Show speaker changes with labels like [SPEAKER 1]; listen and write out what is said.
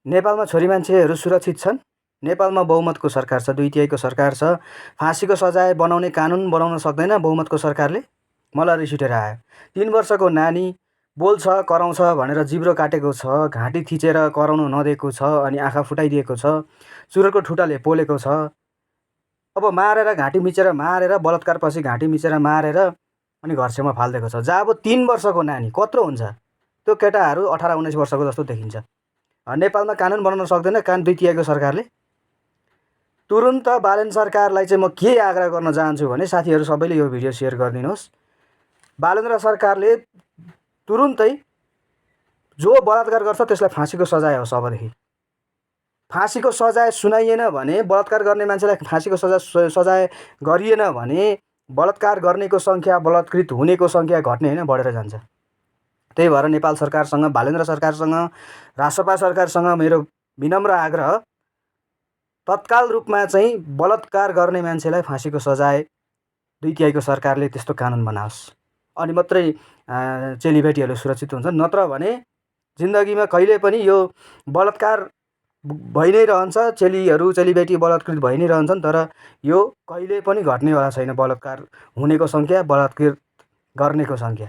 [SPEAKER 1] नेपालमा छोरी मान्छेहरू सुरक्षित छन्। नेपालमा बहुमतको सरकार छ, 2/3 सरकार छ। फाँसीको सजाय बनाउने कानुन बनाउन सक्दैन बहुमतको सरकारले। मलाई रिस उठेर आयो। 3 वर्षको नानी बोल्छ कराउँछ भनेर जिब्रो काटेको छ, घाँटी थिचेर कराउनु नदिएको छ, अनि आँखा फुटाइदिएको छ, सुरको ठुटाले पोलेको छ। अब मारेर घाँटी मिचेर मारेर बलात्कारपछि घाँटी मिचेर मारेर अनि घर छेउमा फालिदिएको छ। जहाँ अब 3 वर्षको नानी कत्रो हुन्छ, त्यो केटाहरू 18-19 वर्षको जस्तो देखिन्छ। नेपालमा कानुन बनाउन सक्दैन 2/3 सरकारले। तुरुन्त बालेन सरकारलाई चाहिँ म के आग्रह गर्न चाहन्छु भने साथीहरू सबैले यो भिडियो सेयर गरिदिनुहोस्। बालेन्द्र सरकारले तुरुन्तै जो बलात्कार गर्छ त्यसलाई फाँसीको सजाय होस्। अबदेखि फाँसीको सजाय सुनाइएन भने, बलात्कार गर्ने मान्छेलाई फाँसीको सजाय गरिएन भने बलात्कार गर्नेको सङ्ख्या, बलात्कृत हुनेको सङ्ख्या घट्ने होइन बढेर जान्छ। त्यही भएर नेपाल सरकारसँग, बालेन्द्र सरकारसँग, रासपा सरकारसँग मेरो विनम्र आग्रह, तत्काल रूपमा चाहिँ बलात्कार गर्ने मान्छेलाई फाँसीको सजाय 2/3 सरकारले त्यस्तो कानुन बनाओस्। अनि मात्रै चेलीबेटीहरू सुरक्षित हुन्छन्। नत्र भने जिन्दगीमा कहिले पनि यो बलात्कार भइ नै रहन्छ। चेलीबेटी बलात्कृत भइ नै रहन्छन्। तर यो कहिले पनि घट्नेवाला छैन, बलात्कार हुनेको सङ्ख्या, बलात्कृत गर्नेको सङ्ख्या।